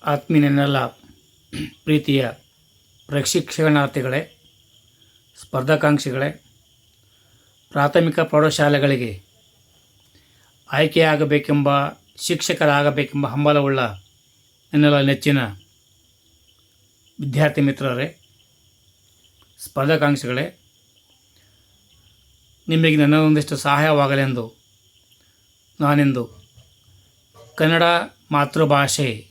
ಆತ್ಮೀಯನೆಲ್ಲ ಪ್ರೀತಿಯ ಪ್ರಶಿಕ್ಷಣಾರ್ಥಿಗಳೇ, ಸ್ಪರ್ಧಾಕಾಂಕ್ಷಿಗಳೇ, ಪ್ರಾಥಮಿಕ ಪ್ರೌಢಶಾಲೆಗಳಿಗೆ ಆಯ್ಕೆಯಾಗಬೇಕೆಂಬ ಶಿಕ್ಷಕರಾಗಬೇಕೆಂಬ ಹಂಬಲವುಳ್ಳ ನನ್ನೆಲ್ಲ ನೆಚ್ಚಿನ ವಿದ್ಯಾರ್ಥಿ ಮಿತ್ರರೇ, ಸ್ಪರ್ಧಾಕಾಂಕ್ಷಿಗಳೇ, ನಿಮಗೆ ನನ್ನದೊಂದಿಷ್ಟು ಸಹಾಯವಾಗಲೆಂದು ನಾನಿಂದು ಕನ್ನಡ ಮಾತೃಭಾಷೆಯ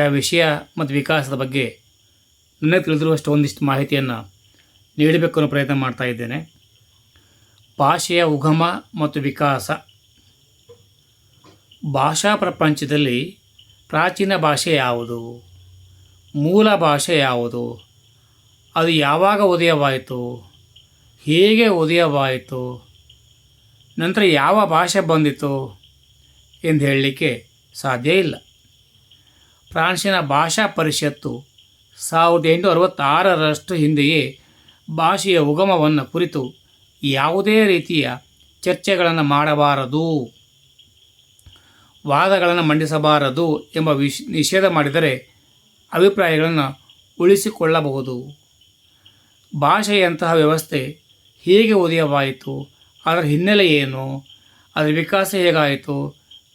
ವಿಷಯ ಮತ್ತು ವಿಕಾಸದ ಬಗ್ಗೆ ನನಗೆ ತಿಳಿದಿರುವಷ್ಟು ಒಂದಿಷ್ಟು ಮಾಹಿತಿಯನ್ನು ನೀಡಬೇಕು ಅನ್ನೋ ಪ್ರಯತ್ನ ಮಾಡ್ತಾ ಇದ್ದೇನೆ. ಭಾಷೆಯ ಉಗಮ ಮತ್ತು ವಿಕಾಸ. ಭಾಷಾ ಪ್ರಪಂಚದಲ್ಲಿ ಪ್ರಾಚೀನ ಭಾಷೆ ಯಾವುದು, ಮೂಲ ಭಾಷೆ ಯಾವುದು, ಅದು ಯಾವಾಗ ಉದಯವಾಯಿತು, ಹೇಗೆ ಉದಯವಾಯಿತು, ನಂತರ ಯಾವ ಭಾಷೆ ಬಂದಿತು ಎಂದು ಹೇಳಲಿಕ್ಕೆ ಸಾಧ್ಯ ಇಲ್ಲ. ಫ್ರಾನ್ಸಿನ ಭಾಷಾ ಪರಿಷತ್ತು 1866ರಷ್ಟು ಹಿಂದೆಯೇ ಭಾಷೆಯ ಉಗಮವನ್ನು ಕುರಿತು ಯಾವುದೇ ರೀತಿಯ ಚರ್ಚೆಗಳನ್ನು ಮಾಡಬಾರದು, ವಾದಗಳನ್ನು ಮಂಡಿಸಬಾರದು ಎಂಬ ನಿಷೇಧ ಮಾಡಿದರೆ ಅಭಿಪ್ರಾಯಗಳನ್ನು ಉಳಿಸಿಕೊಳ್ಳಬಹುದು. ಭಾಷೆಯಂತಹ ವ್ಯವಸ್ಥೆ ಹೇಗೆ ಉದಯವಾಯಿತು, ಅದರ ಹಿನ್ನೆಲೆ ಏನು, ಅದರ ವಿಕಾಸ ಹೇಗಾಯಿತು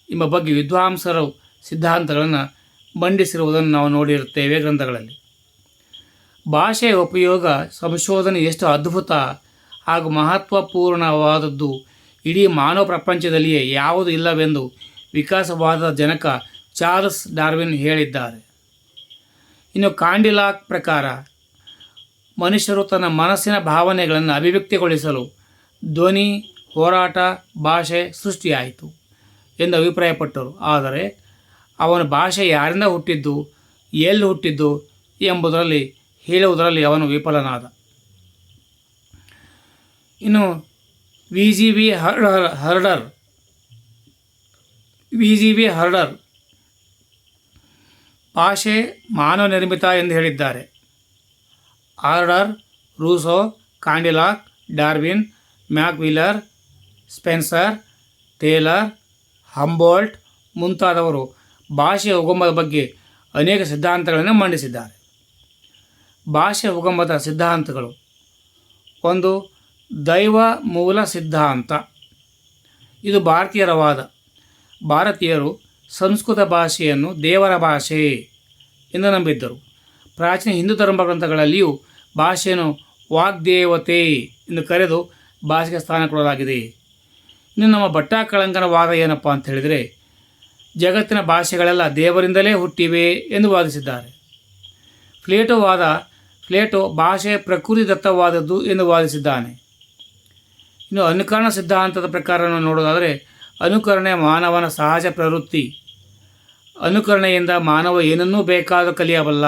ಎಂಬ ಬಗ್ಗೆ ವಿದ್ವಾಂಸರು ಸಿದ್ಧಾಂತಗಳನ್ನು ಮಂಡಿಸಿರುವುದನ್ನು ನಾವು ನೋಡಿರುತ್ತೇವೆ ಗ್ರಂಥಗಳಲ್ಲಿ. ಭಾಷೆಯ ಉಪಯೋಗ ಸಂಶೋಧನೆ ಎಷ್ಟು ಅದ್ಭುತ ಹಾಗೂ ಮಹತ್ವಪೂರ್ಣವಾದದ್ದು ಇಡೀ ಮಾನವ ಪ್ರಪಂಚದಲ್ಲಿಯೇ ಯಾವುದೂ ಇಲ್ಲವೆಂದು ವಿಕಾಸವಾದದ ಜನಕ ಚಾರ್ಲ್ಸ್ ಡಾರ್ವಿನ್ ಹೇಳಿದ್ದಾರೆ. ಇನ್ನು ಕಾಂಡಿಲಾಕ್ ಪ್ರಕಾರ ಮನುಷ್ಯರು ತನ್ನ ಮನಸ್ಸಿನ ಭಾವನೆಗಳನ್ನು ಅಭಿವ್ಯಕ್ತಿಗೊಳಿಸಲು ಧ್ವನಿ, ಹೋರಾಟ, ಭಾಷೆ ಸೃಷ್ಟಿಯಾಯಿತು ಎಂದು ಅಭಿಪ್ರಾಯಪಟ್ಟರು. ಆದರೆ ಅವನ ಭಾಷೆ ಯಾರಿಂದ ಹುಟ್ಟಿದ್ದು, ಎಲ್ಲಿ ಹುಟ್ಟಿದ್ದು ಎಂಬುದರಲ್ಲಿ ಹೇಳುವುದರಲ್ಲಿ ಅವನು ವಿಫಲನಾದ. ಇನ್ನು ವಿ ಜಿ ವಿ ಹರ್ಡರ್ ಭಾಷೆ ಮಾನವ ನಿರ್ಮಿತ ಎಂದು ಹೇಳಿದ್ದಾರೆ. ಹರ್ಡರ್, ರೂಸೋ, ಕಾಂಡಿಲಾಕ್, ಡಾರ್ವಿನ್, ಮ್ಯಾಕ್ವಿಲ್ಲರ್, ಸ್ಪೆನ್ಸರ್, ಟೇಲರ್, ಹಂಬೋಲ್ಟ್ ಮುಂತಾದವರು ಭಾಷೆಯ ಉಗಮದ ಬಗ್ಗೆ ಅನೇಕ ಸಿದ್ಧಾಂತಗಳನ್ನು ಮಂಡಿಸಿದ್ದಾರೆ. ಭಾಷೆಯ ಉಗಮದ ಸಿದ್ಧಾಂತಗಳು. 1. ದೈವ ಮೂಲ ಸಿದ್ಧಾಂತ. ಇದು ಭಾರತೀಯರ ವಾದ. ಭಾರತೀಯರು ಸಂಸ್ಕೃತ ಭಾಷೆಯನ್ನು ದೇವರ ಭಾಷೆ ಎಂದು ನಂಬಿದ್ದರು. ಪ್ರಾಚೀನ ಹಿಂದೂ ಧರ್ಮ ಗ್ರಂಥಗಳಲ್ಲಿಯೂ ಭಾಷೆಯನ್ನು ವಾಗ್ದೇವತೆ ಎಂದು ಕರೆದು ಭಾಷೆಗೆ ಸ್ಥಾನ ಕೊಡಲಾಗಿದೆ. ಇನ್ನು ನಮ್ಮ ಭಟ್ಟಾಕಳಂಕನ ವಾದ ಏನಪ್ಪ ಅಂತ ಹೇಳಿದರೆ, ಜಗತ್ತಿನ ಭಾಷೆಗಳೆಲ್ಲ ದೇವರಿಂದಲೇ ಹುಟ್ಟಿವೆ ಎಂದು ವಾದಿಸಿದ್ದಾರೆ. ಪ್ಲೇಟೋ ಭಾಷೆ ಪ್ರಕೃತಿ ದತ್ತವಾದದ್ದು ಎಂದು ವಾದಿಸಿದ್ದಾನೆ. ಇನ್ನು ಅನುಕರಣ ಸಿದ್ಧಾಂತದ ಪ್ರಕಾರ ನೋಡೋದಾದರೆ, ಅನುಕರಣೆ ಮಾನವನ ಸಹಜ ಪ್ರವೃತ್ತಿ. ಅನುಕರಣೆಯಿಂದ ಮಾನವ ಏನನ್ನೂ ಬೇಕಾದರೂ ಕಲಿಯಬಲ್ಲ.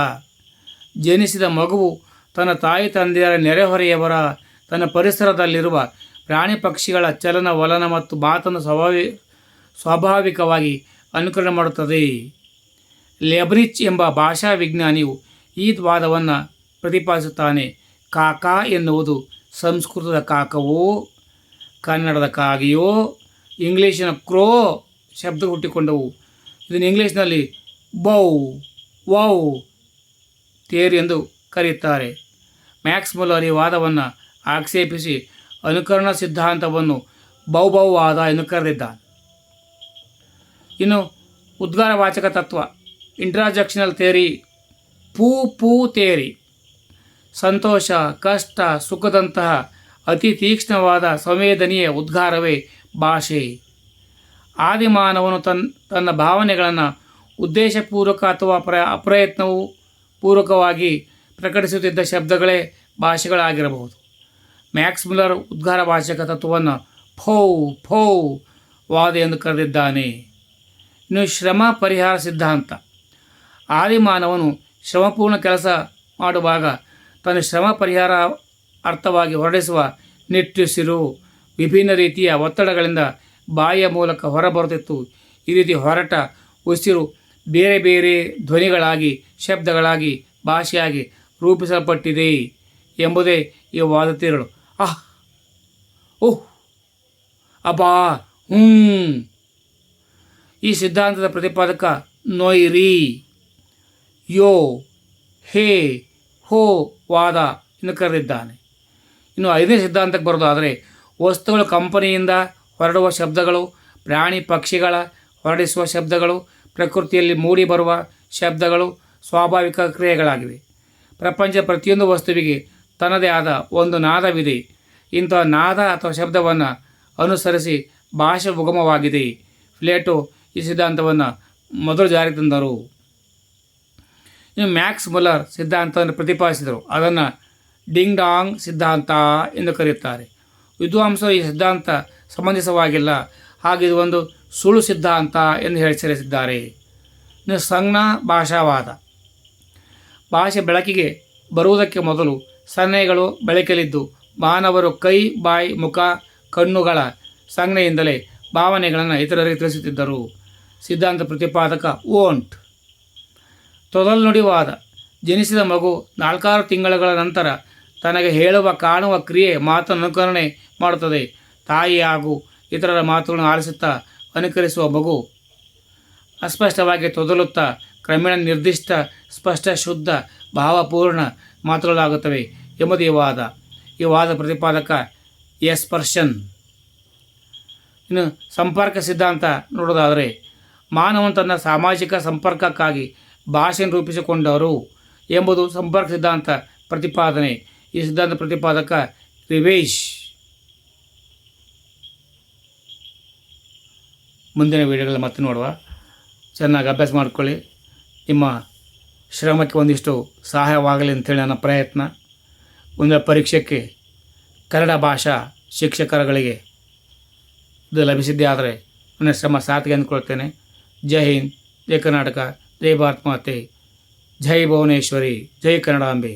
ಜನಿಸಿದ ಮಗುವು ತನ್ನ ತಾಯಿ ತಂದೆಯರ ನೆರೆಹೊರೆಯವರ, ತನ್ನ ಪರಿಸರದಲ್ಲಿರುವ ಪ್ರಾಣಿ ಪಕ್ಷಿಗಳ ಚಲನವಲನ ಮತ್ತು ಮಾತನ್ನು ಸ್ವಾಭಾವಿಕವಾಗಿ ಅನುಕರಣೆ ಮಾಡುತ್ತದೆ. ಲೆಬ್ರಿಚ್ ಎಂಬ ಭಾಷಾ ವಿಜ್ಞಾನಿಯು ಈ ವಾದವನ್ನು ಪ್ರತಿಪಾದಿಸುತ್ತಾನೆ. ಕಾಕಾ ಎನ್ನುವುದು ಸಂಸ್ಕೃತದ ಕಾಕವೋ, ಕನ್ನಡದ ಕಾಗೆಯೋ, ಇಂಗ್ಲೀಷಿನ ಕ್ರೋ ಶಬ್ದ ಹುಟ್ಟಿಕೊಂಡವು. ಇದನ್ನು ಇಂಗ್ಲೀಷ್ನಲ್ಲಿ ವೌ ಥಿಯರಿ ಎಂದು ಕರೆಯುತ್ತಾರೆ. ಮ್ಯಾಕ್ಸ್ ಮುಲ್ಲರ್ ಈ ವಾದವನ್ನು ಆಕ್ಷೇಪಿಸಿ ಅನುಕರಣ ಸಿದ್ಧಾಂತವನ್ನು ಬೌವಾದ ಎಂದು ಕರೆದಿದ್ದಾನೆ. ಇನ್ನು ಉದ್ಗಾರವಾಚಕ ತತ್ವ, ಇಂಟ್ರಾಜೆಕ್ಷನಲ್ ಥಿಯರಿ, ಪೂ ಥಿಯರಿ. ಸಂತೋಷ, ಕಷ್ಟ, ಸುಖದಂತಹ ಅತಿ ತೀಕ್ಷ್ಣವಾದ ಸಂವೇದನೆಯ ಉದ್ಗಾರವೇ ಭಾಷೆ. ಆದಿಮಾನವನು ತನ್ನ ಭಾವನೆಗಳನ್ನು ಉದ್ದೇಶಪೂರ್ವಕ ಅಥವಾ ಅಪ್ರಯತ್ನವೂ ಪೂರ್ವಕವಾಗಿ ಪ್ರಕಟಿಸುತ್ತಿದ್ದ ಶಬ್ದಗಳೇ ಭಾಷೆಗಳಾಗಿರಬಹುದು. ಮ್ಯಾಕ್ಸ್ ಮುಲ್ಲರ್ ಉದ್ಗಾರವಾಚಕ ತತ್ವವನ್ನು ಫೌ ವಾದ ಎಂದು ಕರೆದಿದ್ದಾನೆ. ಇನ್ನು ಶ್ರಮ ಪರಿಹಾರ ಸಿದ್ಧಾಂತ. ಆದಿಮಾನವನು ಶ್ರಮಪೂರ್ಣ ಕೆಲಸ ಮಾಡುವಾಗ ತನ್ನ ಶ್ರಮ ಪರಿಹಾರ ಅರ್ಥವಾಗಿ ಹೊರಡಿಸುವ ನಿಟ್ಟುಸಿರು ವಿಭಿನ್ನ ರೀತಿಯ ಒತ್ತಡಗಳಿಂದ ಬಾಯಿಯ ಮೂಲಕ ಹೊರಬರುತ್ತಿತ್ತು. ಈ ರೀತಿ ಹೊರಟ ಉಸಿರು ಬೇರೆ ಬೇರೆ ಧ್ವನಿಗಳಾಗಿ, ಶಬ್ದಗಳಾಗಿ, ಭಾಷೆಯಾಗಿ ರೂಪಿಸಲ್ಪಟ್ಟಿದೆ ಎಂಬುದೇ ಈ ವಾದ ತಿರುಳು. ಅಬ್ಬಾ ಈ ಸಿದ್ಧಾಂತದ ಪ್ರತಿಪಾದಕ ನೊಯ್ರಿ, ಯೋ, ಹೇ, ಹೋ ವಾದ ಎಂದು ಕರೆದಿದ್ದಾನೆ. ಇನ್ನು 5ನೇ ಸಿದ್ಧಾಂತಕ್ಕೆ ಬರೋದಾದರೆ ವಸ್ತುಗಳ ಕಂಪನಿಯಿಂದ ಹೊರಡುವ ಶಬ್ದಗಳು, ಪ್ರಾಣಿ ಪಕ್ಷಿಗಳ ಹೊರಡಿಸುವ ಶಬ್ದಗಳು, ಪ್ರಕೃತಿಯಲ್ಲಿ ಮೂಡಿಬರುವ ಶಬ್ದಗಳು ಸ್ವಾಭಾವಿಕ ಕ್ರಿಯೆಗಳಾಗಿವೆ. ಪ್ರಪಂಚ ಪ್ರತಿಯೊಂದು ವಸ್ತುವಿಗೆ ತನ್ನದೇ ಆದ ಒಂದು ನಾದವಿದೆ. ಇಂತಹ ನಾದ ಅಥವಾ ಶಬ್ದವನ್ನು ಅನುಸರಿಸಿ ಭಾಷೆ ಉಗಮವಾಗಿದೆ. ಪ್ಲೇಟೋ ಈ ಸಿದ್ಧಾಂತವನ್ನು ಮೊದಲು ಜಾರಿಗೆ ತಂದರು. ಇನ್ನು ಮ್ಯಾಕ್ಸ್ ಮುಲ್ಲರ್ ಸಿದ್ಧಾಂತವನ್ನು ಪ್ರತಿಪಾದಿಸಿದರು. ಅದನ್ನು ಡಿಂಗ್ ಡಾಂಗ್ ಸಿದ್ಧಾಂತ ಎಂದು ಕರೆಯುತ್ತಾರೆ. ವಿದ್ವಾಂಸರು ಈ ಸಿದ್ಧಾಂತ ಸಮಂಜಸವಾಗಿಲ್ಲ, ಹಾಗೆ ಇದು ಒಂದು ಸುಳ್ಳು ಸಿದ್ಧಾಂತ ಎಂದು ಹೆಸರಿಸಿದ್ದಾರೆ. ಇನ್ನು ಸಂಜ್ಞಾ ಭಾಷಾವಾದ. ಭಾಷೆ ಬೆಳಕಿಗೆ ಬರುವುದಕ್ಕೆ ಮೊದಲು ಸನ್ನೆಗಳು ಬೆಳಕಲಿದ್ದು ಮಾನವರು ಕೈ, ಬಾಯಿ, ಮುಖ, ಕಣ್ಣುಗಳ ಸಂಜ್ಞೆಯಿಂದಲೇ ಭಾವನೆಗಳನ್ನು ಇತರರಿಗೆ ತಿಳಿಸುತ್ತಿದ್ದರು. ಸಿದ್ಧಾಂತ ಪ್ರತಿಪಾದಕ ವೋಂಟ್. ತೊದಲ್ನುಡಿವಾದ. ಜನಿಸಿದ ಮಗು 4-6 ತಿಂಗಳುಗಳ ನಂತರ ತನಗೆ ಹೇಳುವ, ಕಾಣುವ ಕ್ರಿಯೆ ಮಾತನ್ನು ಅನುಕರಣೆ ಮಾಡುತ್ತದೆ. ತಾಯಿ ಹಾಗೂ ಇತರರ ಮಾತುಗಳನ್ನು ಆಲಿಸುತ್ತಾ ಅನುಕರಿಸುವ ಮಗು ಅಸ್ಪಷ್ಟವಾಗಿ ತೊದಲುತ್ತಾ ಕ್ರಮೇಣ ನಿರ್ದಿಷ್ಟ, ಸ್ಪಷ್ಟ, ಶುದ್ಧ, ಭಾವಪೂರ್ಣ ಮಾತುಗಳಾಗುತ್ತವೆ ಎಂಬುದು ಈ ವಾದ. ಈ ವಾದ ಪ್ರತಿಪಾದಕ ಎಸ್ಪರ್ಷನ್. ಇನ್ನು ಸಂಪರ್ಕ ಸಿದ್ಧಾಂತ ನೋಡೋದಾದರೆ ಮಾನವನು ತನ್ನ ಸಾಮಾಜಿಕ ಸಂಪರ್ಕಕ್ಕಾಗಿ ಭಾಷೆಯನ್ನು ರೂಪಿಸಿಕೊಂಡರು ಎಂಬುದು ಸಂಪರ್ಕ ಸಿದ್ಧಾಂತ ಪ್ರತಿಪಾದನೆ. ಈ ಸಿದ್ಧಾಂತ ಪ್ರತಿಪಾದಕ ರಿವೇಶ್. ಮುಂದಿನ ವಿಡಿಯೋಗಳಲ್ಲಿ ಮತ್ತೆ ನೋಡುವ. ಚೆನ್ನಾಗಿ ಅಭ್ಯಾಸ ಮಾಡಿಕೊಳ್ಳಿ. ನಿಮ್ಮ ಶ್ರಮಕ್ಕೆ ಒಂದಿಷ್ಟು ಸಹಾಯವಾಗಲಿ ಅಂತೇಳಿ ನನ್ನ ಪ್ರಯತ್ನ. ಒಂದು ಪರೀಕ್ಷೆಗೆ ಕನ್ನಡ ಭಾಷಾ ಶಿಕ್ಷಕರುಗಳಿಗೆ ಇದು ಲಭಿಸಿದ್ದೇ ಆದರೆ ನನ್ನ ಶ್ರಮ ಸಾರ್ಥಕ ಅಂದ್ಕೊಳ್ತೇನೆ. ಜೈ ಹಿಂದ್, ಜೈ ಕರ್ನಾಟಕ, ಜೈ ಭಾರತ್ ಮಾತೆ, ಜೈ ಭುವನೇಶ್ವರಿ, ಜೈ ಕನ್ನಡಾಂಬೆ.